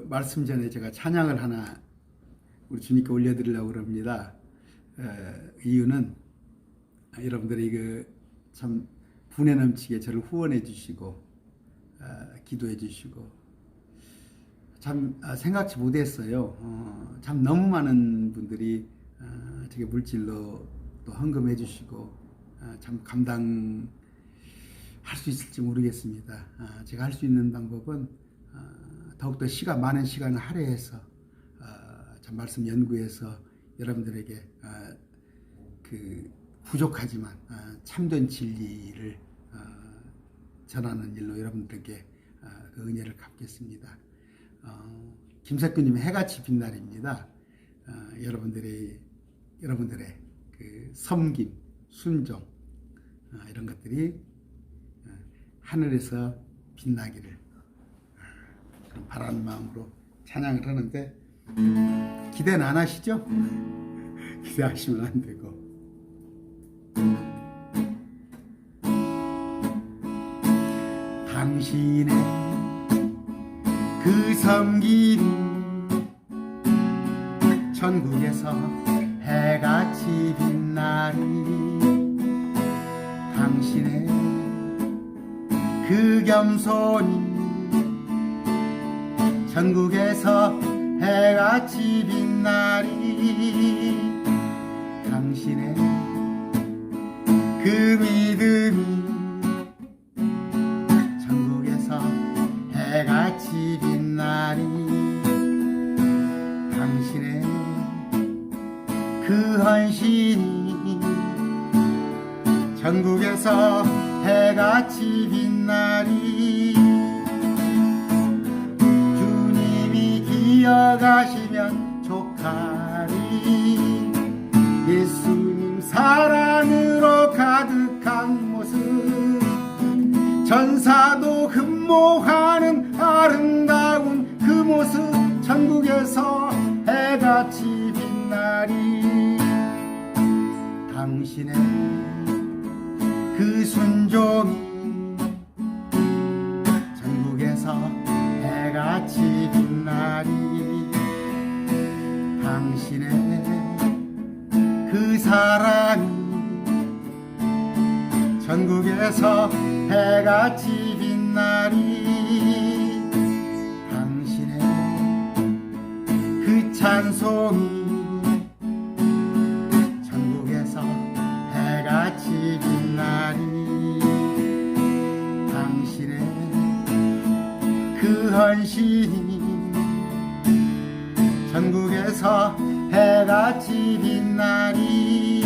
말씀 전에 제가 찬양을 하나 우리 주님께 올려드리려고 합니다. 이유는 여러분들이 참 분에 넘치게 저를 후원해 주시고 기도해 주시고 참 생각지 못했어요. 참 너무 많은 분들이 저게 물질로 또 헌금해 주시고 참 감당할 수 있을지 모르겠습니다. 제가 할 수 있는 방법은 더욱더 많은 시간을 할애해서 참 말씀 연구해서 여러분들에게 부족하지만 참된 진리를 전하는 일로 여러분들에게 그 은혜를 갚겠습니다. 김석규님의 해같이 빛날입니다. 여러분들의 그 섬김, 순종 이런 것들이 하늘에서 빛나기를 바라는 마음으로 찬양을 하는데 기대는 안 하시죠? 기대하시면 안 되고 당신의 그 섬김이 천국에서 해같이 빛나리 당신의 그 겸손이 천국에서 해같이 빛나리 당신의 그 믿음이 천국에서 해같이 빛나리 당신의 그 헌신이 천국에서 해같이 빛나리 주님이 기억하시면 족하리 예수님 사랑으로 가득한 모습 전사도 흠모하는 아름다운 그 모습 천국에서 해같이 빛나리 당신의 그 순종이 천국에서 해같이 빛나리 당신의 그 사랑이 천국에서 해같이 빛나리 당신의 그 찬송이 천국에서 해같이 빛나리 당신의 그 헌신이 천국에서 해같이 빛나리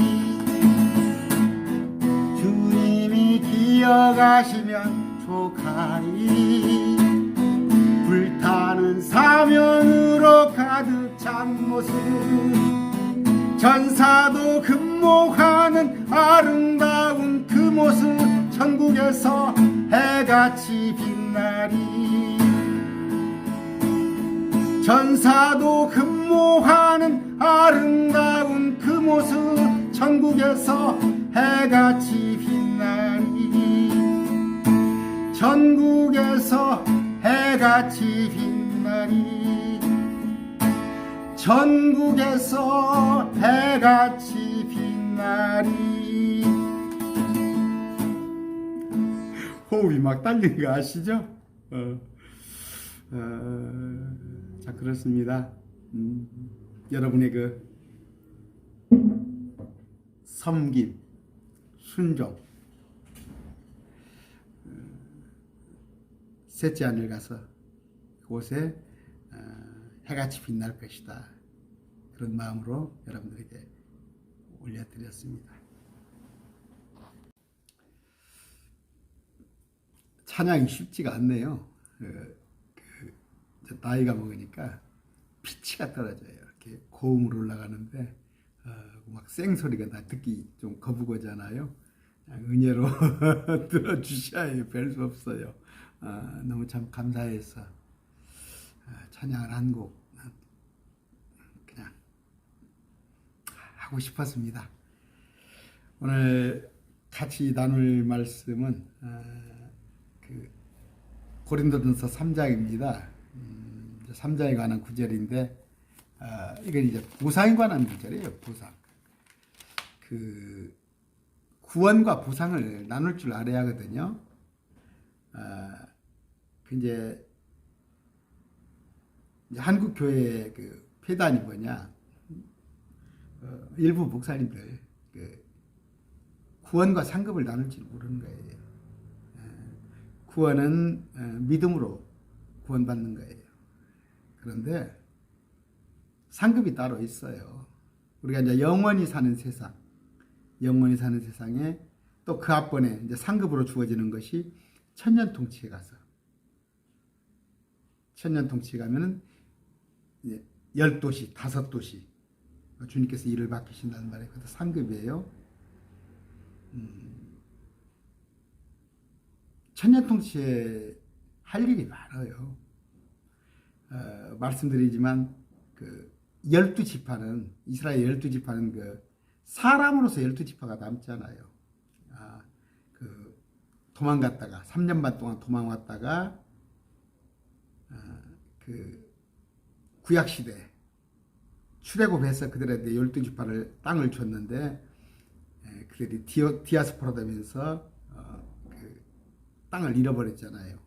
주님이 기억하시면 족하리 불타는 사명으로 가득 찬 모습 전사도 흠모하는 아름다운 그 모습 천국에서 해같이 빛나리 전사도 흠모하는 아름다운 그 모습 천국에서 해같이 빛나리 천국에서 해같이 빛나리 천국에서 해같이 빛나리 호흡이 막 딸리는 거 아시죠? 자 그렇습니다. 여러분의 그 섬김, 순종 셋째 하늘 가서 그곳에 해같이 빛날 것이다. 그런 마음으로 여러분들에게 올려드렸습니다. 찬양이 쉽지가 않네요. 나이가 먹으니까 피치가 떨어져요. 이렇게 고음으로 올라가는데 막 생소리가 나 듣기 좀 거부거잖아요. 은혜로 들어주셔야 해요. 별 수 없어요. 너무 참 감사해서 찬양을 한 곡 그냥 하고 싶었습니다. 오늘 같이 나눌 말씀은 고린도전서 3장입니다. 3장에 관한 구절인데 이건 이제 보상에 관한 구절이에요. 보상. 그 구원과 보상을 나눌 줄 알아야 하거든요. 그 이제 한국 교회의 그 폐단이 뭐냐? 일부 목사님들 그 구원과 상급을 나눌 줄 모르는 거예요. 구원은 믿음으로 구원받는 거예요. 그런데 상급이 따로 있어요. 우리가 이제 영원히 사는 세상, 영원히 사는 세상에 또 그 앞번에 이제 상급으로 주어지는 것이 천년통치에 가서, 천년통치에 가면은 10도시, 5도시 주님께서 일을 맡기신다는 말이에요. 그것도 상급이에요. 천년통치에 할 일이 많아요. 말씀드리지만 그 12지파는, 이스라엘 12지파는 그 사람으로서 12지파가 남잖아요. 그 도망갔다가 3년 반 동안 도망왔다가 그 구약시대 출애굽해서 그들한테 12지파를 땅을 줬는데 그들이 디아스포라 되면서 그 땅을 잃어버렸잖아요.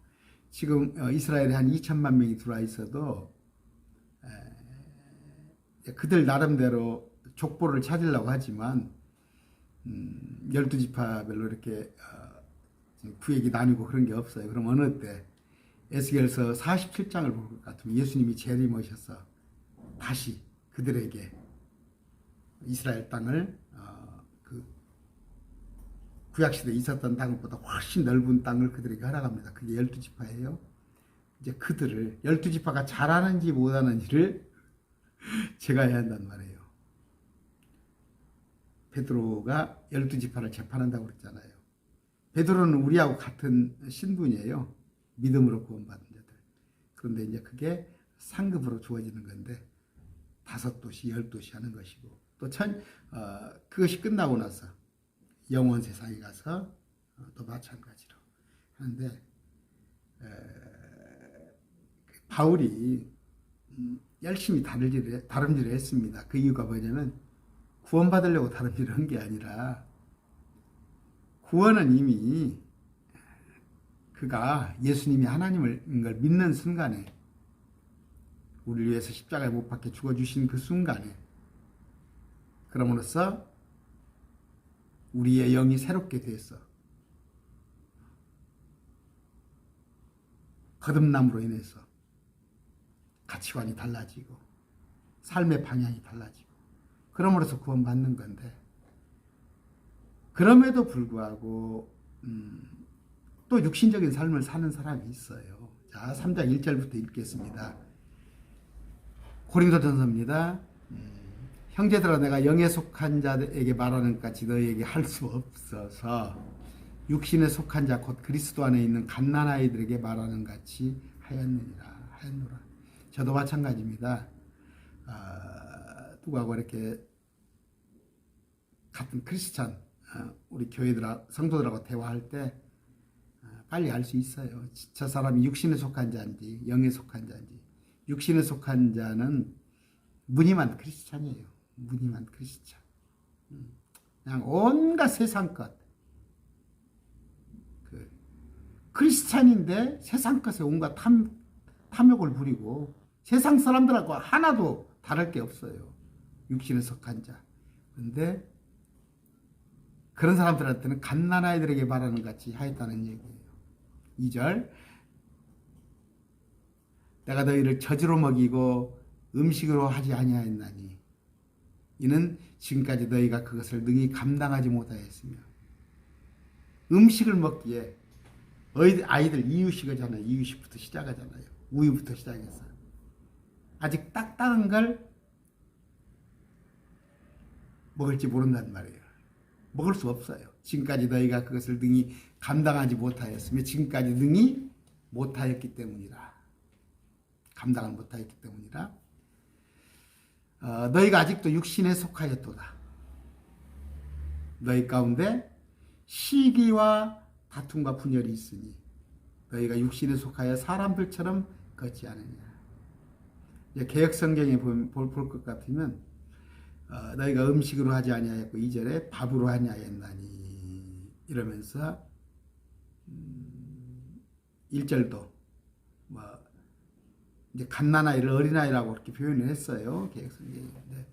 지금 이스라엘에 한 2천만 명이 들어와 있어도 그들 나름대로 족보를 찾으려고 하지만 12지파별로 이렇게 구역이 나뉘고 그런 게 없어요. 그럼 어느 때 에스겔서 47장을 볼 것 같으면 예수님이 재림하셔서 다시 그들에게 이스라엘 땅을 그 구약시대에 있었던 땅보다 훨씬 넓은 땅을 그들에게 허락합니다. 그게 12지파예요. 이제 그들을 12지파가 잘하는지 못하는지를 제가 해야 한단 말이에요. 베드로가 12지파를 재판한다고 그랬잖아요. 베드로는 우리하고 같은 신분이에요. 믿음으로 구원받은 자들. 그런데 이제 그게 상급으로 주어지는 건데 5도시, 10도시 하는 것이고 또 그것이 끝나고 나서 영원 세상에 가서 또 마찬가지로 하는데 바울이 열심히 다름질을 했습니다. 그 이유가 뭐냐면 구원받으려고 다름질을 한 게 아니라 구원은 이미 그가 예수님이 하나님인 걸 믿는 순간에 우리를 위해서 십자가에 못 박혀 죽어주신 그 순간에 그럼으로써 우리의 영이 새롭게 됐어. 거듭남으로 인해서 가치관이 달라지고 삶의 방향이 달라지고 그럼으로써 구원받는 건데 그럼에도 불구하고 또 육신적인 삶을 사는 사람이 있어요. 자, 3장 1절부터 읽겠습니다. 고린도전서입니다. 형제들아 내가 영에 속한 자에게 말하는 것 같이 너희에게 할 수 없어서 육신에 속한 자 곧 그리스도 안에 있는 갓난아이들에게 말하는 같이 하였노라. 저도 마찬가지입니다. 누구하고 이렇게 같은 크리스찬 우리 성도들하고 대화할 때 빨리 알 수 있어요. 저 사람이 육신에 속한 자인지 영에 속한 자인지. 육신에 속한 자는 무늬만 크리스찬이에요. 무늬만 크리스찬. 그냥 온갖 세상 것. 크리스찬인데 세상 것에 온갖 탐욕을 부리고 세상 사람들하고 하나도 다를 게 없어요. 육신에 속한 자. 그런데 그런 사람들한테는 갓난아이들에게 말하는 같이 하였다는 얘기예요. 2절 내가 너희를 젖으로 먹이고 음식으로 하지 아니하였나니 이는 지금까지 너희가 그것을 능히 감당하지 못하였으며 음식을 먹기에 아이들 이유식이잖아요. 이유식부터 시작하잖아요. 우유부터 시작해서 아직 딱딱한 걸 먹을지 모른단 말이에요. 먹을 수 없어요. 지금까지 너희가 그것을 능히 감당하지 못하였으며 지금까지 능히 못하였기 때문이라. 감당을 못하였기 때문이라. 너희가 아직도 육신에 속하였도다. 너희 가운데 시기와 다툼과 분열이 있으니 너희가 육신에 속하여 사람들처럼 걷지 않으냐. 이제 개역 성경에 볼 것 같으면 너희가 음식으로 하지 아니하였고 2절에 밥으로 하냐였나니 이러면서 1절도 뭐 이제 갓난아이를 어린아이라고 그렇게 표현을 했어요. 개역 성경인데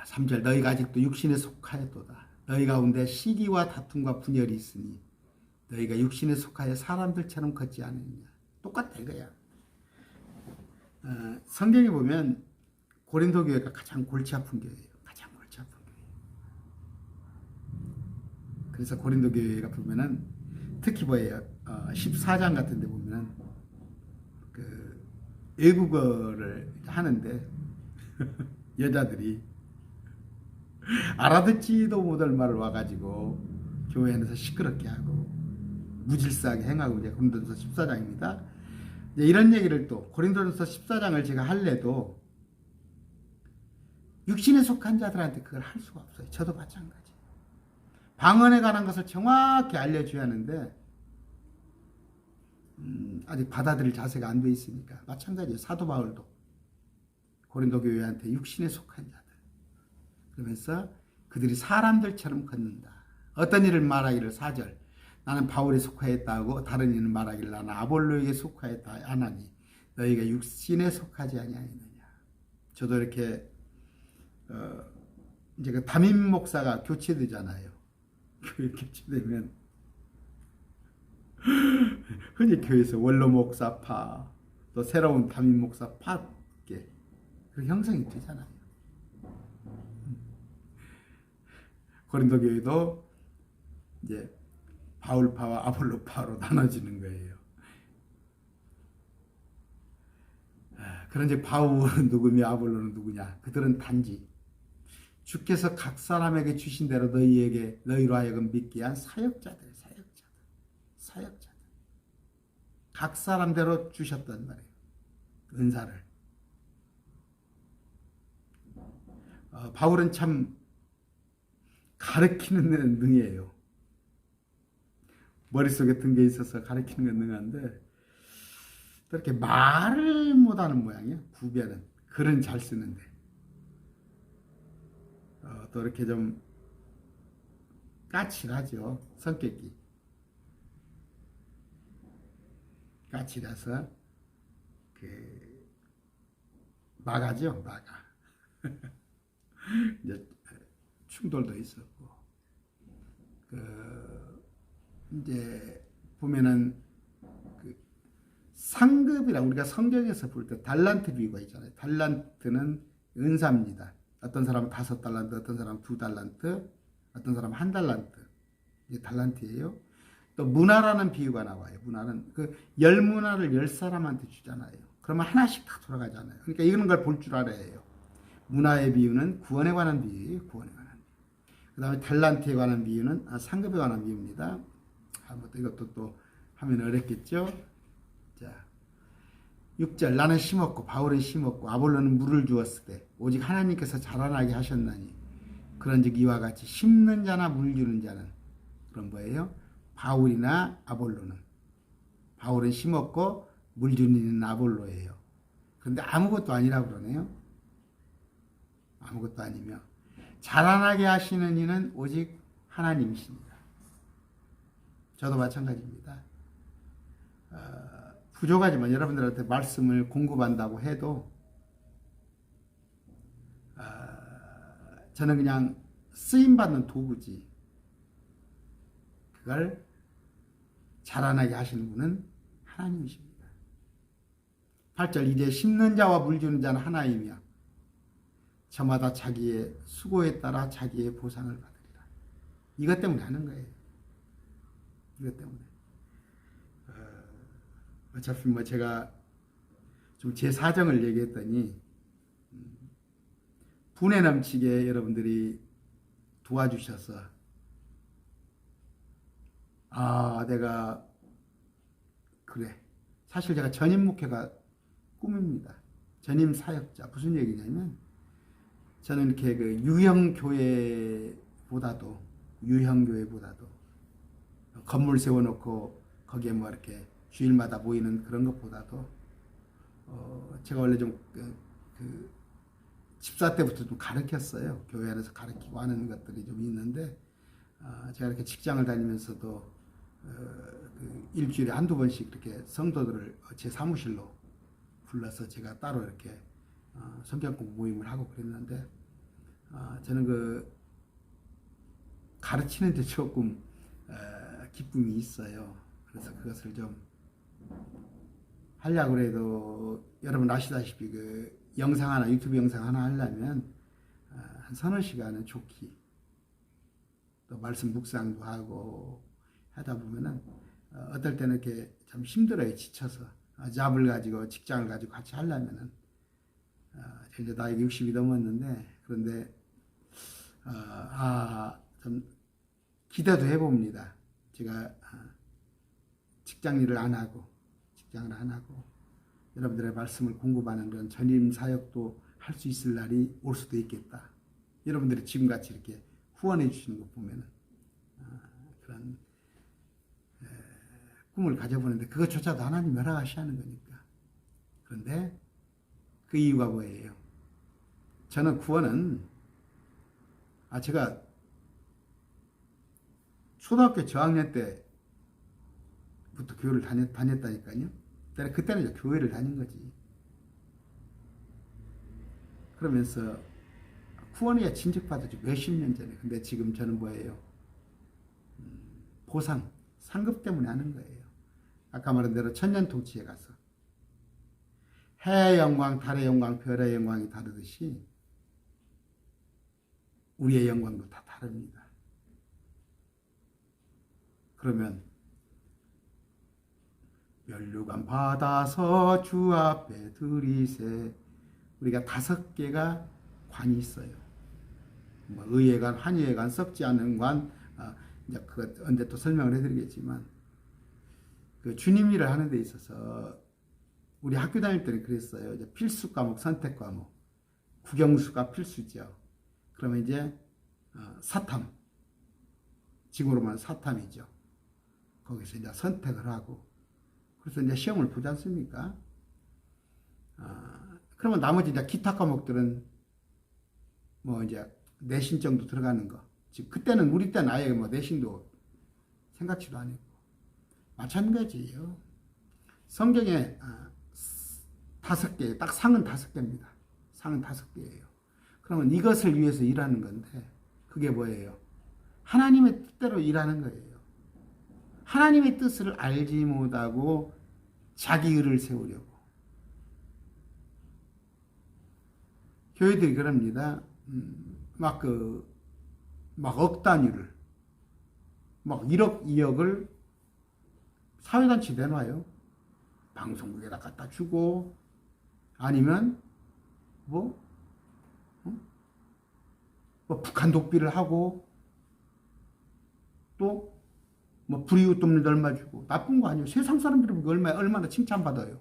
3절 너희가 아직도 육신에 속하였도다. 너희 가운데 시기와 다툼과 분열이 있으니 너희가 육신에 속하여 사람들처럼 걷지 않느냐. 똑같다 이거야. 성경에 보면 고린도 교회가 가장 골치 아픈 교회예요. 가장 골치 아픈 교회. 그래서 고린도 교회가 보면은 특히 뭐예요? 14장 같은 데 보면은 그 외국어를 하는데 여자들이 알아듣지도 못할 말을 와가지고 교회 안에서 시끄럽게 하고 무질서하게 행하고 이제 고린도전서 14장입니다. 이제 이런 얘기를 또 고린도전서 14장을 제가 할래도 육신에 속한 자들한테 그걸 할 수가 없어요. 저도 마찬가지. 방언에 관한 것을 정확히 알려줘야 하는데 아직 받아들일 자세가 안 돼 있으니까 마찬가지예요. 사도 바울도 고린도 교회한테 육신에 속한 자들 그러면서 그들이 사람들처럼 걷는다. 어떤 일을 말하기를 4절 나는 바울에 속하였다고 다른 이는 말하기를 나는 아볼로에게 속하였다 하나니 너희가 육신에 속하지 아니하느냐. 저도 이렇게 이제 그 담임 목사가 교체되잖아요. 교회 교체되면 흔히 교회에서 원로 목사파 또 새로운 담임 목사파 그 형성이 되잖아요. 고린도 교회도 이제 바울파와 아볼로파로 나눠지는 거예요. 그런데 바울은 누구며 아볼로는 누구냐? 그들은 단지 주께서 각 사람에게 주신 대로 너희로 하여금 믿게 한 사역자들. 각 사람대로 주셨단 말이에요. 은사를. 바울은 참 가르치는 데는 능해요. 머릿속에 든 게 있어서 가르치는 건 능한데 또 이렇게 말을 못하는 모양이야. 구별은. 글은 잘 쓰는데 또 이렇게 좀 까칠하죠. 성격이. 까칠해서 마가죠. 마가. 이제 충돌도 있었고 이제 보면은 상급이라 우리가 성경에서 볼 때 달란트 비유가 있잖아요. 달란트는 은사입니다. 어떤 사람은 5달란트, 어떤 사람은 2달란트, 어떤 사람은 1달란트. 이게 달란트예요. 또 문화라는 비유가 나와요. 문화는 열 문화를 10사람한테 주잖아요. 그러면 하나씩 다 돌아가잖아요. 그러니까 이런 걸 볼 줄 알아야 해요. 문화의 비유는 구원에 관한 비유예요. 구원에 관한 비유. 그 다음에 달란트에 관한 비유는 상급에 관한 비유입니다. 이것도 또 하면 어렵겠죠. 자, 6절 나는 심었고 바울은 심었고 아볼로는 물을 주었을 때 오직 하나님께서 자라나게 하셨나니 그런즉 이와 같이 심는 자나 물 주는 자는 그런 거예요. 바울이나 아볼로는 바울은 심었고 물 주는 이는 아볼로예요. 그런데 아무것도 아니라고 그러네요. 아무것도 아니며 자라나게 하시는 이는 오직 하나님이십니다. 저도 마찬가지입니다. 부족하지만 여러분들한테 말씀을 공급한다고 해도 저는 그냥 쓰임받는 도구지 그걸 자라나게 하시는 분은 하나님이십니다. 8절 이제 심는 자와 물 주는 자는 하나이며 저마다 자기의 수고에 따라 자기의 보상을 받으리라. 이것 때문에 하는 거예요. 이것 때문에. 어차피 뭐 제가 좀 제 사정을 얘기했더니 분에 넘치게 여러분들이 도와주셔서 내가 그래. 사실 제가 전임 목회가 꿈입니다. 전임 사역자. 무슨 얘기냐면 저는 이렇게 유형 교회보다도 건물 세워놓고 거기에 뭐 이렇게 주일마다 모이는 그런 것보다도 제가 원래 좀 집사 때부터 좀 가르쳤어요. 교회 안에서 가르치고 하는 것들이 좀 있는데, 제가 이렇게 직장을 다니면서도 일주일에 한두 번씩 이렇게 성도들을 제 사무실로 불러서 제가 따로 이렇게 성경 공부 모임을 하고 그랬는데, 저는 가르치는 데 조금 기쁨이 있어요. 그래서 그것을 좀 하려고 해도 여러분 아시다시피 영상 하나, 유튜브 영상 하나 하려면 한 서너 시간은 좋기, 또 말씀 묵상도 하고 하다 보면은 어떨 때는 이렇게 참 힘들어요. 지쳐서 잡을 가지고 직장을 가지고 같이 하려면은 이제 나이가 60이 넘었는데, 그런데 좀 기대도 해봅니다. 제가 직장을 안 하고 여러분들의 말씀을 공급하는 그런 전임 사역도 할 수 있을 날이 올 수도 있겠다. 여러분들이 지금같이 이렇게 후원해 주시는 거 보면은 그런 꿈을 가져보는데, 그것조차도 하나님 허락하시는 거니까. 그런데 그 이유가 뭐예요? 저는 구원은 제가 초등학교 저학년 때부터 교회를 다녔다니까요. 그때는 이제 교회를 다닌 거지. 그러면서 구원이야 진즉받았죠. 몇십 년 전에. 근데 지금 저는 뭐예요? 보상, 상급 때문에 하는 거예요. 아까 말한 대로 천년통치에 가서 해의 영광, 달의 영광, 별의 영광이 다르듯이 우리의 영광도 다 다릅니다. 그러면 면류관 받아서 주 앞에 들이세. 우리가 5개가 관이 있어요. 의의 관, 환희의 관, 썩지 않은 관. 이제 그것 언제 또 설명을 해드리겠지만, 주님 일을 하는 데 있어서 우리 학교 다닐 때는 그랬어요. 이제 필수 과목, 선택 과목, 국영수가 필수죠. 그러면 이제 사탐, 지금으로만 사탐이죠. 거기서 이제 선택을 하고, 그래서 이제 시험을 보지 않습니까? 그러면 나머지 이제 기타 과목들은 뭐 이제 내신 정도 들어가는 거. 지금 그때는 우리 때는 아예 뭐 내신도 생각지도 안 했고. 마찬가지예요. 성경에 5개, 딱 상은 5개입니다. 상은 5개예요. 그러면 이것을 위해서 일하는 건데, 그게 뭐예요? 하나님의 뜻대로 일하는 거예요. 하나님의 뜻을 알지 못하고 자기 의를 세우려고. 교회들이 그럽니다. 막 억 단위를, 막 1억, 2억을 사회단체 내놔요. 방송국에다 갖다 주고, 아니면 뭐 북한 독비를 하고, 또 뭐 불이웃 돕는 데 얼마 주고. 나쁜 거 아니에요. 세상 사람들이 보기 얼마나 칭찬받아요.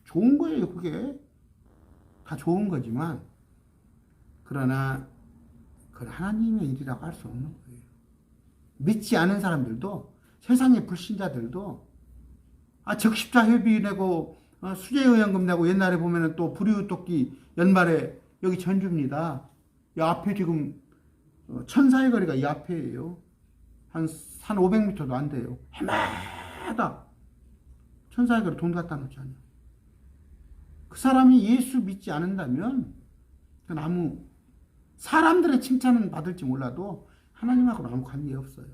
좋은 거예요. 그게 다 좋은 거지만, 그러나 그건 하나님의 일이라고 할 수 없는 거예요. 믿지 않은 사람들도, 세상의 불신자들도 적십자 회비 내고 수재의연금 내고, 옛날에 보면은 또 불이웃 돕기 연말에 여기 전주입니다. 이 앞에 지금 천사의 거리가 이 앞에예요. 한 500m도 안 돼요. 해마다 천사의 거리 돈 갖다 놓잖아요. 그 사람이 예수 믿지 않는다면 그건 아무 사람들의 칭찬은 받을지 몰라도 하나님하고는 아무 관계 없어요.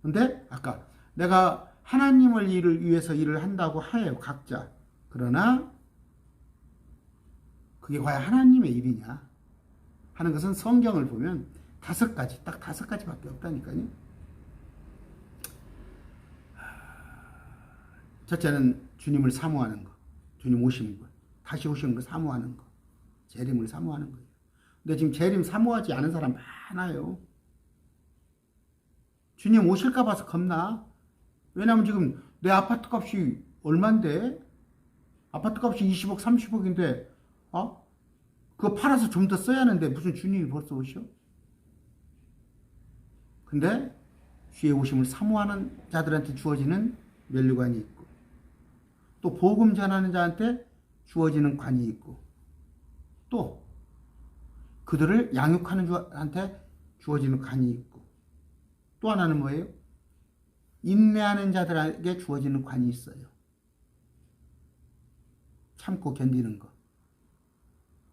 근데 아까 내가 하나님을 위해서 일을 한다고 해요, 각자. 그러나 그게 과연 하나님의 일이냐 하는 것은 성경을 보면 5가지, 딱 5가지밖에 없다니까요. 첫째는 주님을 사모하는 거, 주님 오시는 거, 다시 오시는 거 사모하는 거, 재림을 사모하는 거예요. 근데 지금 재림 사모하지 않은 사람 많아요. 주님 오실까 봐서 겁나. 왜냐면 지금 내 아파트 값이 얼만데? 아파트 값이 20억, 30억인데, 그거 팔아서 좀 더 써야 하는데 무슨 주님이 벌써 오셔? 근데 주의 오심을 사모하는 자들한테 주어지는 면류관이 있고, 또 복음 전하는 자한테 주어지는 관이 있고, 또 그들을 양육하는 자한테 주어지는 관이 있고, 또 하나는 뭐예요? 인내하는 자들에게 주어지는 관이 있어요. 참고 견디는 거.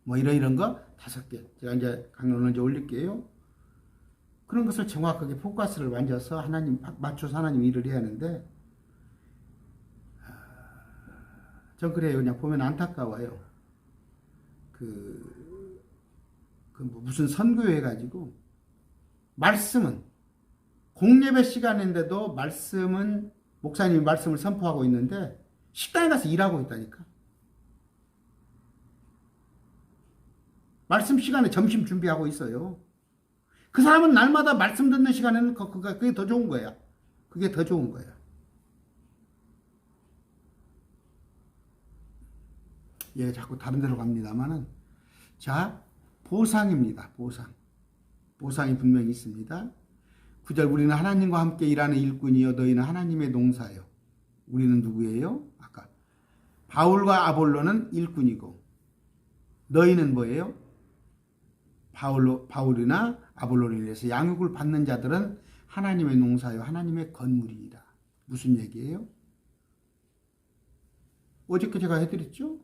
뭐 이런 거 5개. 제가 이제 강론을 이제 올릴게요. 그런 것을 정확하게 포커스를 만져서 맞춰서 하나님 일을 해야 하는데, 전 그래요. 그냥 보면 안타까워요. 무슨 선교회 가지고, 말씀은, 공예배 시간인데도 목사님이 말씀을 선포하고 있는데, 식당에 가서 일하고 있다니까. 말씀 시간에 점심 준비하고 있어요. 그 사람은 날마다 말씀 듣는 시간에는 그게 더 좋은 거야. 그게 더 좋은 거야. 예, 자꾸 다른 데로 갑니다만은. 자, 보상입니다. 보상이 분명히 있습니다. 9절, 우리는 하나님과 함께 일하는 일꾼이요 너희는 하나님의 농사요. 우리는 누구예요? 아까 바울과 아볼로는 일꾼이고, 너희는 뭐예요? 바울이나 아볼로를 위해서 양육을 받는 자들은 하나님의 농사요 하나님의 건물이라. 무슨 얘기예요? 어저께 제가 해드렸죠?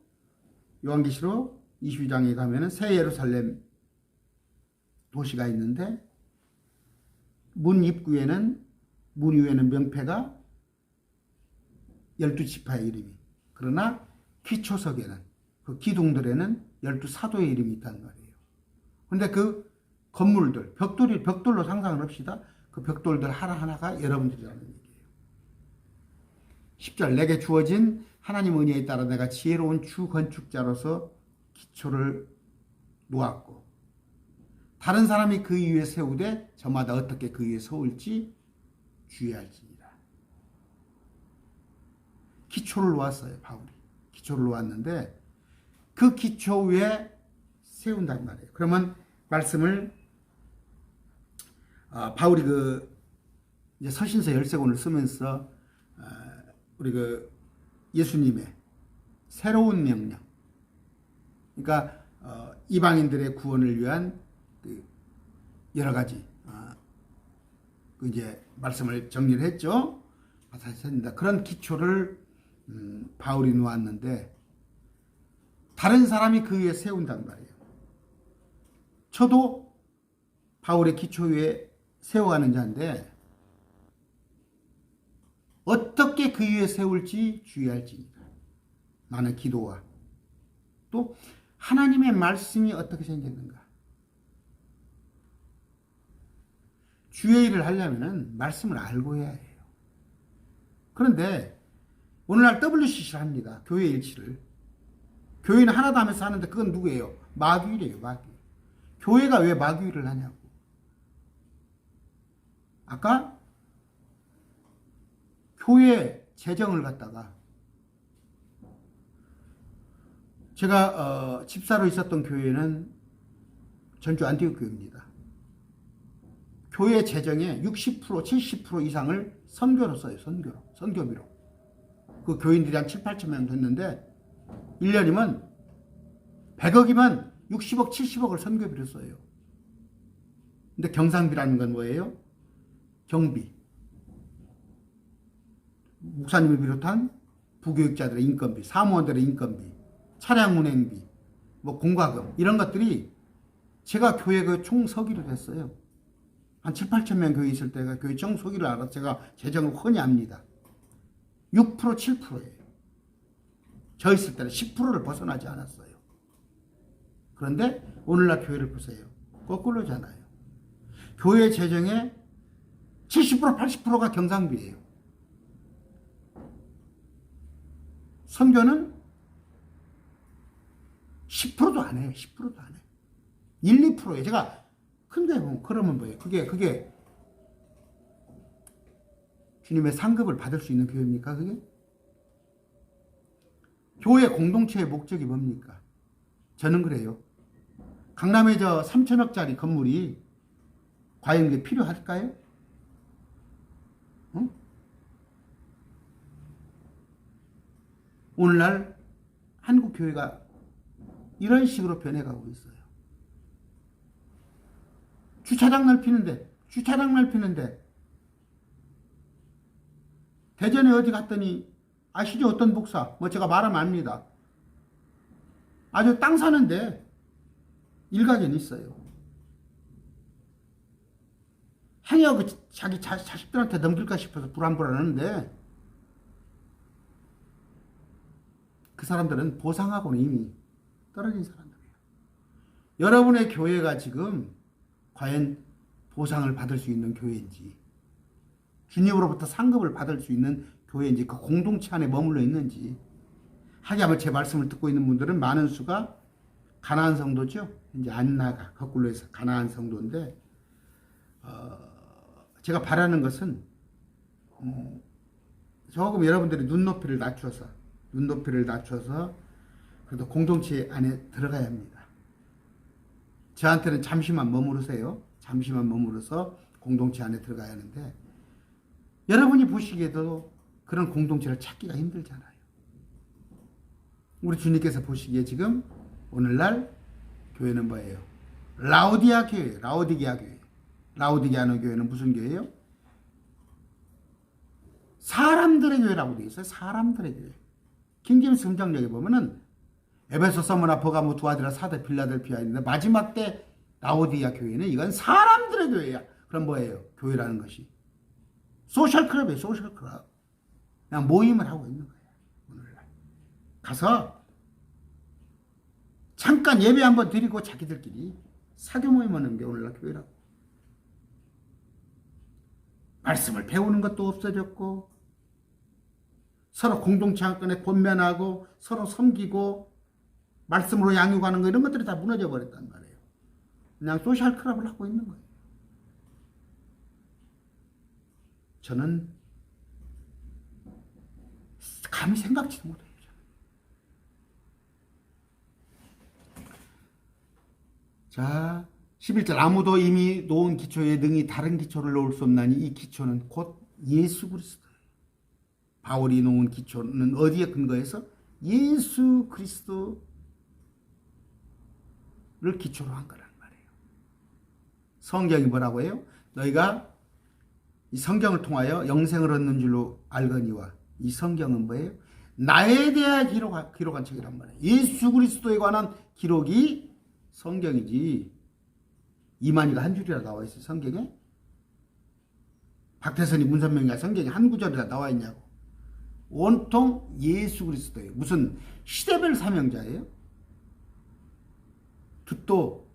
요한계시록 22장에 가면은 새 예루살렘 도시가 있는데, 문 위에는 명패가 12지파의 이름이, 그러나 기초석에는, 그 기둥들에는 12사도의 이름이 있단 말이에요. 근데 그 건물들, 벽돌로 상상을 합시다. 그 벽돌들 하나하나가 여러분들이라는 얘기예요. 10절, 내게 주어진 하나님 은혜에 따라 내가 지혜로운 주 건축자로서 기초를 놓았고, 다른 사람이 그 위에 세우되 저마다 어떻게 그 위에 세울지 주의할지니라. 기초를 놓았어요. 바울이 기초를 놓았는데 그 기초 위에 세운단 말이에요. 그러면 말씀을 바울이 이제 서신서 13권을 쓰면서 우리 예수님의 새로운 명령, 그러니까 이방인들의 구원을 위한 여러 가지 이제 말씀을 정리를 했죠. 그런 기초를 바울이 놓았는데 다른 사람이 그 위에 세운단 말이에요. 저도 바울의 기초 위에 세워가는 자인데 어떻게 그 위에 세울지 주의할지니라. 나는 기도와 또 하나님의 말씀이 어떻게 생겼는가. 주의 일을 하려면 말씀을 알고 해야 해요. 그런데 오늘날 WCC를 합니다. 교회 일치를. 교회는 하나도 하면서 하는데 그건 누구예요? 마귀래요. 마귀. 교회가 왜 마귀를 하냐고. 아까 교회 재정을 갖다가 제가 집사로 있었던 교회는 전주 안티옥 교회입니다. 교회 재정의 60%, 70% 이상을 선교로 써요. 선교비로. 그 교인들이 한 7, 8천 명 됐는데 1년이면 100억이면 60억, 70억을 선교비로 써요. 근데 경상비라는 건 뭐예요? 경비. 목사님을 비롯한 부교육자들의 인건비, 사무원들의 인건비, 차량 운행비, 뭐 공과금 이런 것들이 제가 교회 그 총서기로 됐어요. 한 7, 8천 명 교회 있을 때가 교회 총서기를 알아서 제가 재정을 훤히 압니다. 6%, 7%예요. 저 있을 때는 10%를 벗어나지 않았어요. 그런데 오늘날 교회를 보세요. 거꾸로잖아요. 교회 재정의 70%, 80%가 경상비예요. 선교는 10%도 안 해요. 10%도 안 해요. 1, 2%예요. 제가 큰 교회 보면 그러면 뭐예요? 그게 주님의 상급을 받을 수 있는 교회입니까? 그게? 교회 공동체의 목적이 뭡니까? 저는 그래요. 강남에 저 3천억짜리 건물이 과연 그게 필요할까요? 응? 오늘날 한국 교회가 이런 식으로 변해가고 있어요. 주차장 넓히는데 대전에 어디 갔더니 아시죠? 어떤 목사, 뭐 제가 말하면 압니다. 아주 땅 사는데 일가견이 있어요. 행여 자기 자식들한테 넘길까 싶어서 불안불안하는데 그 사람들은 보상하고는 이미 떨어진 사람들이에요. 여러분의 교회가 지금 과연 보상을 받을 수 있는 교회인지, 주님으로부터 상급을 받을 수 있는 교회인지, 그 공동체 안에 머물러 있는지. 하기야말로 제 말씀을 듣고 있는 분들은 많은 수가 가나안 성도죠. 이제 안 나가 거꾸로 해서 가나안 성도인데, 제가 바라는 것은 조금 여러분들이 눈높이를 낮춰서 그래도 공동체 안에 들어가야 합니다. 저한테는 잠시만 머무르세요. 잠시만 머무르서 공동체 안에 들어가야 하는데, 여러분이 보시기에도 그런 공동체를 찾기가 힘들잖아요. 우리 주님께서 보시기에 지금 오늘날 교회는 뭐예요? 라오디게아 교회. 라오디게아는 교회는 무슨 교회예요? 사람들의 교회라고 되어 있어요. 사람들의 교회. 킹제임스 성경역에 보면은 에베소, 서머나, 버가모, 두아디라, 사대, 필라델피아 있는데 마지막 때 라오디게아 교회는 이건 사람들의 교회야. 그럼 뭐예요? 교회라는 것이 소셜클럽이에요. 소셜클럽. 그냥 모임을 하고 있는 거예요. 오늘날 가서 잠깐 예배 한번 드리고 자기들끼리 사교 모임 하는 게 오늘날 교회라고. 말씀을 배우는 것도 없어졌고, 서로 공동체 안건에 권면하고 서로 섬기고 말씀으로 양육하는 거, 이런 것들이 다 무너져 버렸단 말이에요. 그냥 소셜 클럽을 하고 있는 거예요. 저는 감히 생각지도 못해요. 자, 11절. 아무도 이미 놓은 기초에 능히 다른 기초를 놓을 수 없나니 이 기초는 곧 예수 그리스도예요. 바울이 놓은 기초는 어디에 근거해서? 예수 그리스도를 기초로 한 거란 말이에요. 성경이 뭐라고 해요? 너희가 이 성경을 통하여 영생을 얻는 줄로 알거니와. 이 성경은 뭐예요? 나에 대하여 기록한 책이란 말이에요. 예수 그리스도에 관한 기록이 성경이지. 이만희가 한 줄이라 나와 있어요, 성경에? 박태선이 문선명이가 성경에 한 구절이라 나와 있냐고. 온통 예수 그리스도예요. 무슨 시대별 사명자예요? 또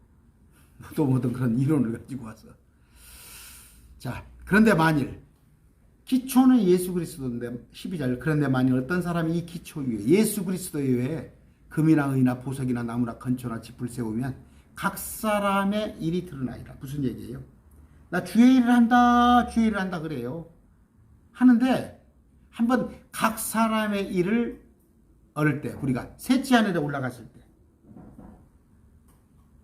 뭐든 그런 이론을 가지고 와서. 자, 그런데 만일 기초는 예수 그리스도인데, 12절. 그런데 만일 어떤 사람이 이 기초 위에, 예수 그리스도 위에 금이나 은이나 보석이나 나무나 건초나 짚을 세우면 각 사람의 일이 드러나리라. 무슨 얘기예요? 나 주의 일을 한다 그래요. 하는데 한번 각 사람의 일을 얻을 때, 우리가 셋째 하늘에 올라갔을 때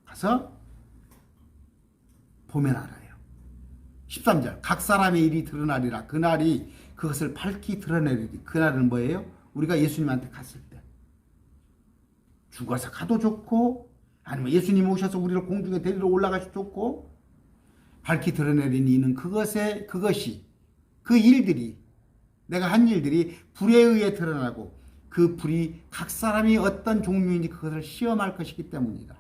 가서 보면 알아요. 13절. 각 사람의 일이 드러나리라. 그날이 그것을 밝히 드러내리리. 그날은 뭐예요? 우리가 예수님한테 갔을 때. 죽어서 가도 좋고, 아니면 예수님 오셔서 우리를 공중에 데리러 올라가셔도 좋고, 밝히 드러내린 이는 그것이 그 일들이, 내가 한 일들이 불에 의해 드러나고 그 불이 각 사람이 어떤 종류인지 그것을 시험할 것이기 때문이다.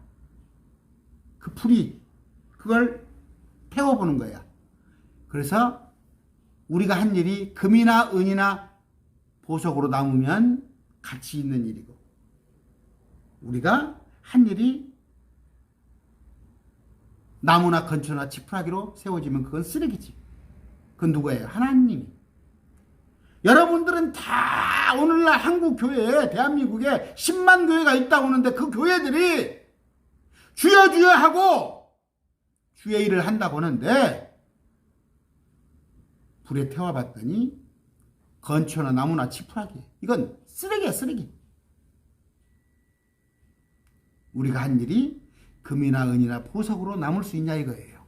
그 불이 그걸 태워보는 거야. 그래서 우리가 한 일이 금이나 은이나 보석으로 남으면 가치 있는 일이고, 우리가 한 일이 나무나 건초나 지푸라기로 세워지면 그건 쓰레기지. 그건 누구예요? 하나님이. 여러분들은 다 오늘날 한국 교회에, 대한민국에 10만 교회가 있다고 하는데 그 교회들이 주여 주여 하고 주의 일을 한다고 하는데, 불에 태워봤더니 건초나 나무나 지푸라기, 이건 쓰레기야, 쓰레기. 우리가 한 일이 금이나 은이나 보석으로 남을 수 있냐 이거예요.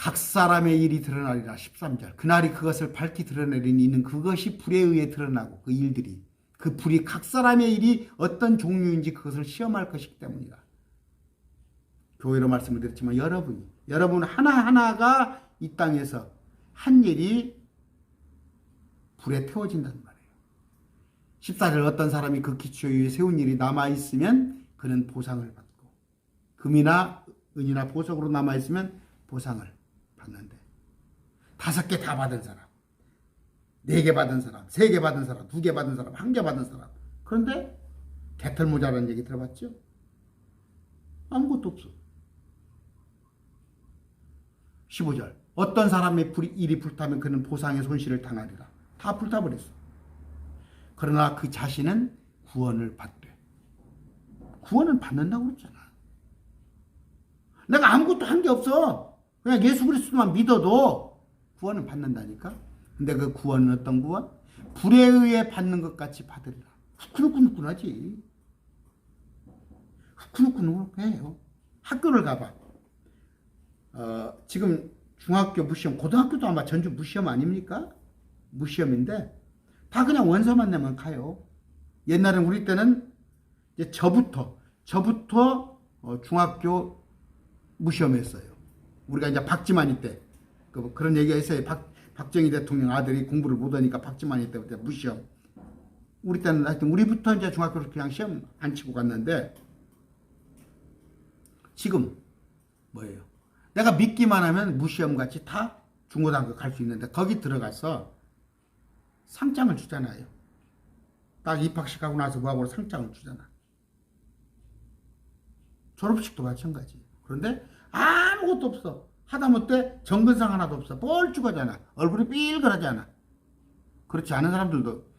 각 사람의 일이 드러나리라. 13절. 그날이 그것을 밝히 드러내리니 이는 그것이 불에 의해 드러나고 그 일들이 그 불이 각 사람의 일이 어떤 종류인지 그것을 시험할 것이기 때문이라. 교회로 말씀을 드렸지만 여러분 하나하나가 이 땅에서 한 일이 불에 태워진단 말이에요. 14절 어떤 사람이 그 기초 위에 세운 일이 남아있으면 그는 보상을 받고 금이나 은이나 보석으로 남아있으면 보상을 받는데 5개 다 받은 사람 4개 받은 사람 3개 받은 사람 2개 받은 사람 1개 받은 사람 그런데 개털 모자라는 얘기 들어봤죠? 아무것도 없어. 15절 어떤 사람의 일이 불타면 그는 보상의 손실을 당하리라. 다 불타버렸어. 그러나 그 자신은 구원을 받되 구원을 받는다고 그랬잖아. 내가 아무것도 한 게 없어. 그냥 예수 그리스도만 믿어도 구원을 받는다니까. 근데 그 구원은 어떤 구원? 불에 의해 받는 것 같이 받으리라. 후끈후끈하지. 후끈후끈해요. 학교를 가봐. 지금 중학교 무시험, 고등학교도 아마 전주 무시험 아닙니까? 무시험인데 다 그냥 원서만 내면 가요. 옛날엔 우리 때는 이제 저부터 중학교 무시험했어요. 우리가 이제 박지만이 때 그런 얘기가 있어요. 박정희 대통령 아들이 공부를 못하니까 박지만이 때부터 무시험. 우리 때는 하여튼 우리부터 이제 중학교를 그냥 시험 안 치고 갔는데 지금 뭐예요? 내가 믿기만 하면 무시험 같이 다 중고등학교 갈 수 있는데 거기 들어가서 상장을 주잖아요. 딱 입학식하고 나서 뭐하고 상장을 주잖아. 졸업식도 마찬가지. 그런데 아무것도 없어. 하다못해 정근상 하나도 없어. 뻘쭘하잖아. 얼굴이 삘그러잖아. 그렇지 않은 사람들도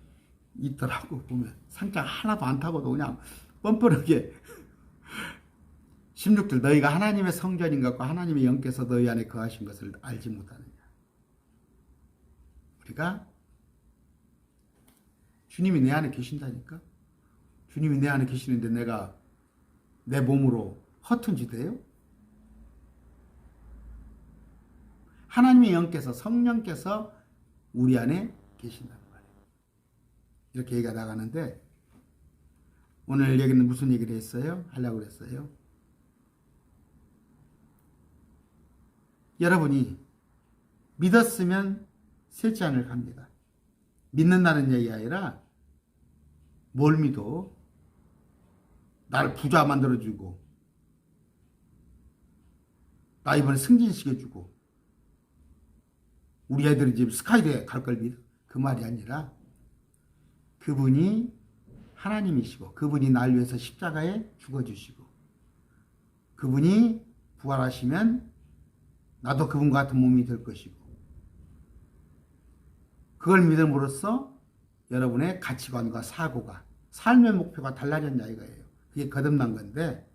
있더라고. 보면 상장 하나도 안 타고도 그냥 뻔뻔하게 16절 너희가 하나님의 성전인 것과 하나님의 영께서 너희 안에 거하신 것을 알지 못하느냐. 우리가 주님이 내 안에 계신다니까. 주님이 내 안에 계시는데 내가 내 몸으로 허튼 짓 해요? 하나님의 영께서 성령께서 우리 안에 계신다는 말이에요. 이렇게 얘기가 나가는데 오늘 여기는 무슨 얘기를 했어요? 하려고 그랬어요. 여러분이 믿었으면 셋째 하늘 갑니다. 믿는다는 얘기 아니라 뭘 믿어? 나를 부자 만들어주고 나 이번에 승진시켜주고 우리 애들이 지금 스카이대에 갈 걸 믿어? 그 말이 아니라 그분이 하나님이시고 그분이 날 위해서 십자가에 죽어주시고 그분이 부활하시면 나도 그분과 같은 몸이 될 것이고 그걸 믿음으로써 여러분의 가치관과 사고가 삶의 목표가 달라졌냐 이거예요. 그게 거듭난 건데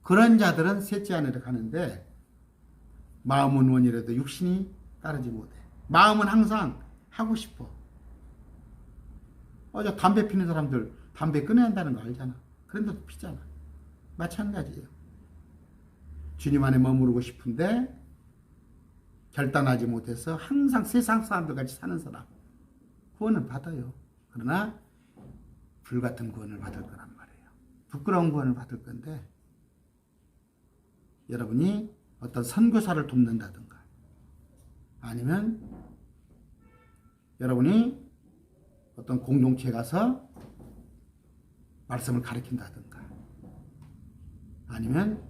그런 자들은 셋째 하늘에 가는데 마음은 원이라도 육신이 따르지 못해. 마음은 항상 하고 싶어. 저 담배 피는 사람들 담배 끊어야 한다는 거 알잖아. 그런데도 피잖아. 마찬가지예요. 주님 안에 머무르고 싶은데 결단하지 못해서 항상 세상 사람들 같이 사는 사람 구원을 받아요. 그러나 불같은 구원을 받을 거란 말이에요. 부끄러운 구원을 받을 건데 여러분이 어떤 선교사를 돕는다든가 아니면 여러분이 어떤 공동체에 가서 말씀을 가르친다든가 아니면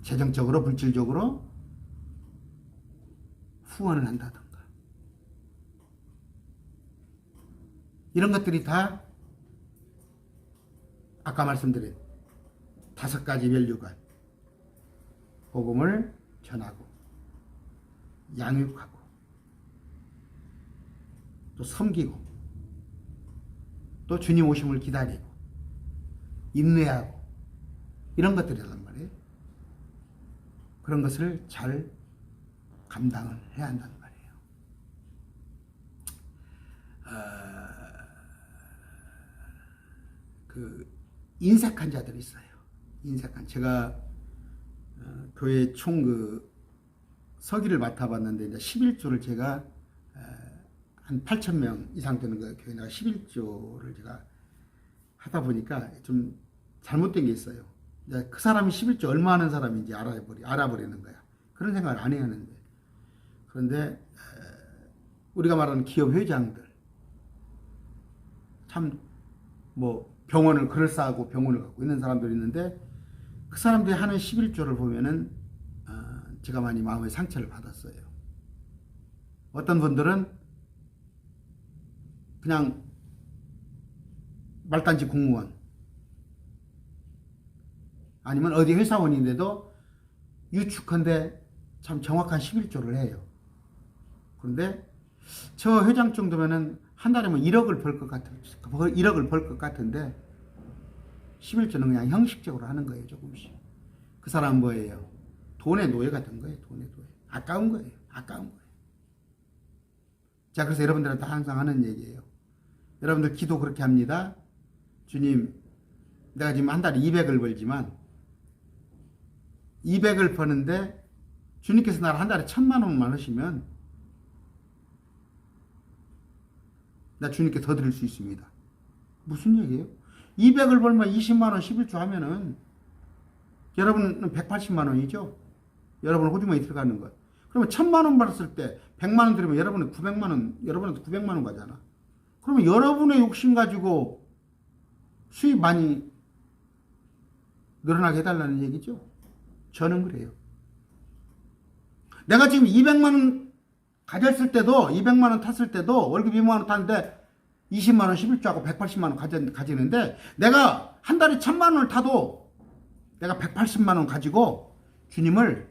재정적으로 물질적으로 후원을 한다든가 이런 것들이 다 아까 말씀드린 5가지 밸류가 복음을 전하고 양육하고 또 섬기고 또 주님 오심을 기다리고 인내하고 이런 것들이란 말이에요. 그런 것을 잘 감당을 해야 한다는 말이에요. 그 인색한 자들이 있어요. 인사관. 제가 교회 총 서기를 맡아봤는데 이제 11조를 제가 한 8,000명 이상 되는 교회 내가 11조를 제가 하다 보니까 좀 잘못된 게 있어요. 이제 그 사람이 11조 얼마 하는 사람인지 알아버리는 거야. 그런 생각을 안 해야 하는데. 그런데 우리가 말하는 기업 회장들 참 뭐 병원을 그럴싸하고 병원을 갖고 있는 사람들이 있는데 그 사람들이 하는 11조를 보면은 제가 많이 마음의 상처를 받았어요. 어떤 분들은 그냥 말단지 공무원 아니면 어디 회사원인데도 유축한데 참 정확한 11조를 해요. 그런데 저 회장 정도면은 한 달에 뭐 1억을 벌 것 같은데 11조는 그냥 형식적으로 하는 거예요. 조금씩. 그 사람은 뭐예요? 돈의 노예가 된 거예요. 돈의 노예. 아까운 거예요. 자, 그래서 여러분들한테 항상 하는 얘기예요. 여러분들 기도 그렇게 합니다. 주님, 내가 지금 한 달에 200을 벌지만 200을 버는데 주님께서 나를 한 달에 1,000만 원만 하시면 나 주님께 더 드릴 수 있습니다. 무슨 얘기예요? 200을 벌면 20만 원 11조 하면은 여러분은 180만 원이죠? 여러분 호주머니 들어가는 것. 그러면 1,000만 원 받았을 때 100만 원 들으면 여러분은 900만 원, 여러분한테 900만 원 가잖아. 그러면 여러분의 욕심 가지고 수입 많이 늘어나게 해달라는 얘기죠? 저는 그래요. 내가 지금 200만 원 가졌을 때도 200만 원 탔을 때도 월급 2만 원 탔는데 20만 원 11조하고 180만 원 가지는데 내가 한 달에 1,000만 원을 타도 내가 180만 원 가지고 주님을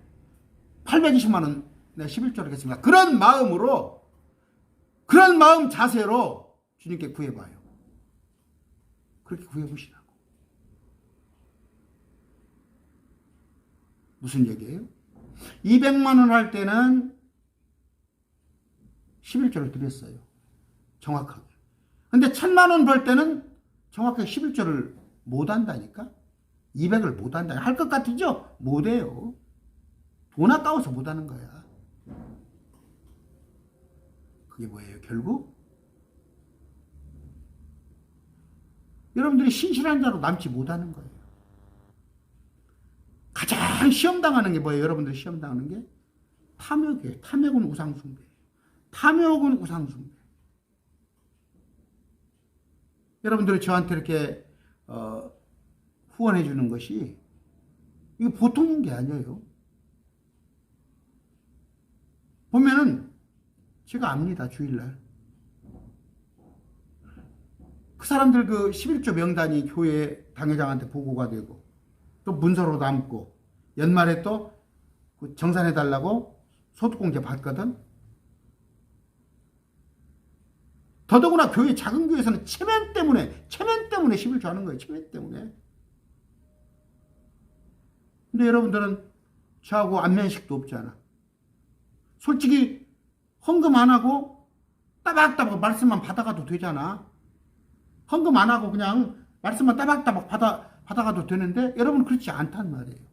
820만 원 내가 11조를 하겠습니다. 그런 마음으로 그런 마음 자세로 주님께 구해봐요. 그렇게 구해보시라고. 무슨 얘기예요? 200만 원 할 때는 11조를 드렸어요. 정확하게. 근데 1,000만 원 벌 때는 정확하게 11조를 못 한다니까? 200을 못 한다. 할 것 같으죠? 못 해요. 돈 아까워서 못 하는 거야. 그게 뭐예요? 결국 여러분들이 신실한 자로 남지 못하는 거예요. 가장 시험당하는 게 뭐예요? 여러분들이 시험당하는 게 탐욕이에요. 탐욕은 우상숭배. 탐욕은 우상숭배. 여러분들이 저한테 이렇게 후원해 주는 것이 이거 보통인 게 아니에요. 보면은 제가 압니다. 주일날 그 사람들 그 11조 명단이 교회 당회장한테 보고가 되고 또 문서로 남고 연말에 또 정산해 달라고 소득공제 받거든. 더더구나 교회 작은 교회에서는 체면 때문에 11조 하는 거예요. 체면 때문에. 근데 여러분들은 저하고 안면식도 없잖아. 솔직히 헌금 안 하고 따박따박 말씀만 받아가도 되잖아. 헌금 안 하고 그냥 말씀만 따박따박 받아가도 되는데 여러분은 그렇지 않단 말이에요.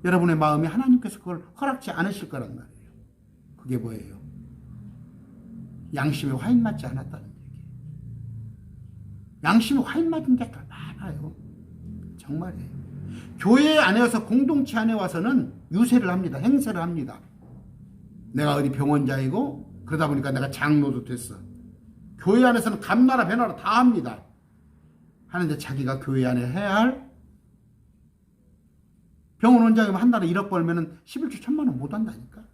여러분의 마음이 하나님께서 그걸 허락지 않으실 거란 말이에요. 그게 뭐예요? 양심에 화인 맞지 않았다는 얘기예요. 양심에 화인 맞은 게 더 많아요. 정말이에요. 교회 안에 와서 공동체 안에 와서는 유세를 합니다. 행세를 합니다. 내가 어디 병원장이고 그러다 보니까 내가 장로도 됐어. 교회 안에서는 감나라 배나라 다 합니다. 하는데 자기가 교회 안에 해야 할 병원 원장이면 한 달에 1억 벌면은 11조 1,000만 원 못 한다니까.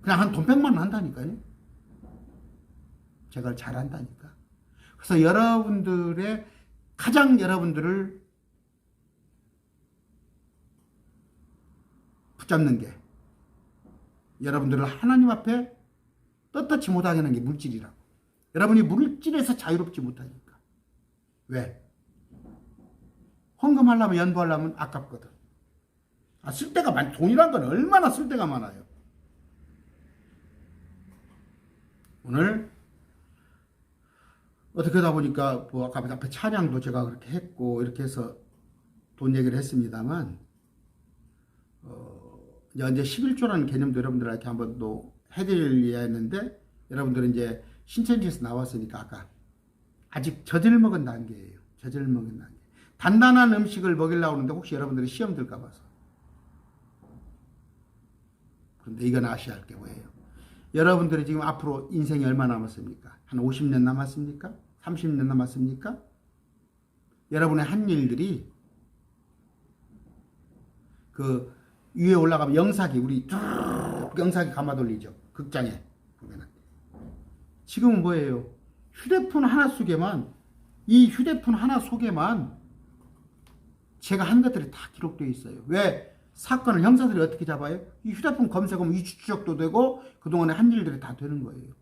그냥 한 돈 100만 원 한다니까요. 제가 잘한다니까. 그래서 여러분들의 가장 여러분들을 붙잡는 게 여러분들을 하나님 앞에 떳떳이 못하게 하는 게 물질이라고. 여러분이 물질에서 자유롭지 못하니까. 왜? 헌금하려면 연부하려면 아깝거든. 쓸데가 많. 돈이란 건 얼마나 쓸데가 많아요. 오늘 어떻게 하다 보니까 뭐 아까 앞에 찬양도 제가 그렇게 했고 이렇게 해서 돈 얘기를 했습니다만 이제 11조라는 개념도 여러분들한테 한번 또 해드려야 했는데 여러분들은 이제 신천지에서 나왔으니까 아까 아직 젖을 먹은 단계예요. 젖을 먹은 단계. 단단한 음식을 먹이려고 하는데 혹시 여러분들이 시험 들까 봐서. 그런데 이건 아셔야 할 게 뭐예요? 여러분들이 지금 앞으로 인생이 얼마 남았습니까? 한 50년 남았습니까? 30년 남았습니까? 여러분의 한 일들이 그 위에 올라가면 영사기 우리 쭉 영사기 감아 돌리죠. 극장에 보면은 지금은 뭐예요? 휴대폰 하나 속에만 이 휴대폰 하나 속에만 제가 한 것들이 다 기록되어 있어요. 왜? 사건을 형사들이 어떻게 잡아요? 이 휴대폰 검색하면 위치 추적도 되고 그동안의 한 일들이 다 되는 거예요.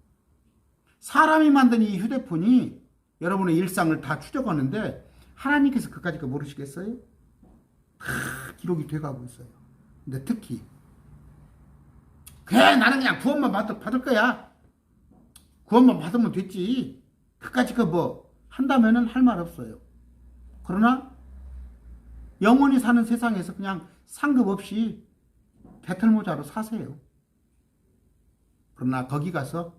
사람이 만든 이 휴대폰이 여러분의 일상을 다 추적하는데 하나님께서 그까짓 거 모르시겠어요? 다 기록이 돼가고 있어요. 근데 특히 그래 나는 그냥 구원만 받을 거야. 구원만 받으면 됐지. 그까짓 거 뭐 한다면은 할 말 없어요. 그러나 영원히 사는 세상에서 그냥 상급 없이 배털모자로 사세요. 그러나 거기 가서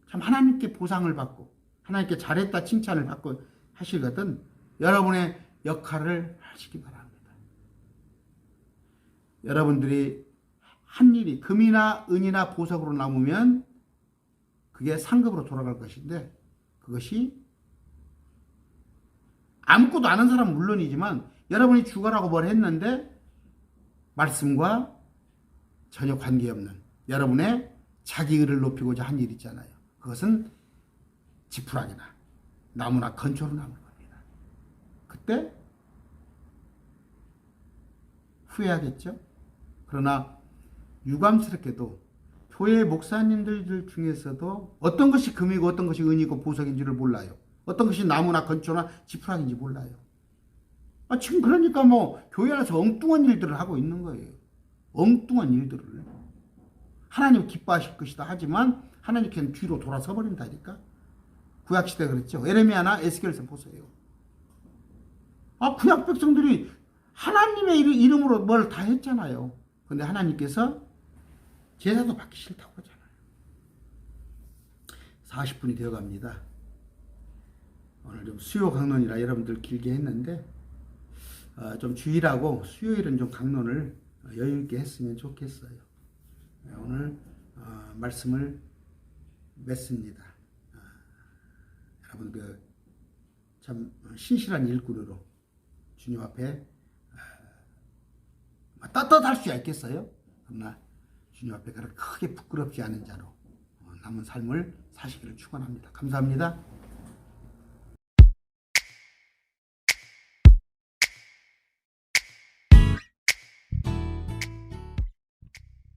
참 하나님께 보상을 받고 하나님께 잘했다 칭찬을 받고 하시거든 여러분의 역할을 하시기 바랍니다. 여러분들이 한 일이 금이나 은이나 보석으로 남으면 그게 상급으로 돌아갈 것인데 그것이 아무것도 아는 사람은 물론이지만 여러분이 죽어라고 뭘 했는데 말씀과 전혀 관계없는 여러분의 자기 의를 높이고자 한 일 있잖아요. 그것은 지푸라기나 나무나 건초로 남을 겁니다. 그때 후회하겠죠? 그러나 유감스럽게도 교회 목사님들 중에서도 어떤 것이 금이고 어떤 것이 은이고 보석인지를 몰라요. 어떤 것이 나무나 건초나 지푸라기인지 몰라요. 지금 그러니까 뭐 교회 안에서 엉뚱한 일들을 하고 있는 거예요. 엉뚱한 일들을. 하나님 기뻐하실 것이다 하지만 하나님께는 뒤로 돌아서 버린다니까. 구약시대 그랬죠. 에레미야나 에스겔서 보세요. 구약 백성들이 하나님의 이름으로 뭘 다 했잖아요. 근데 하나님께서 제사도 받기 싫다고 하잖아요. 40분이 되어 갑니다. 오늘 좀 수요 강론이라 여러분들 길게 했는데 좀 주일하고 수요일은 좀 강론을 여유 있게 했으면 좋겠어요. 오늘 말씀을 맺습니다. 여러분 참 신실한 일꾼으로 주님 앞에 떳떳할 수 있겠어요? 그러나 주님 앞에 그렇게 크게 부끄럽지 않은 자로 남은 삶을 사시기를 축원합니다. 감사합니다.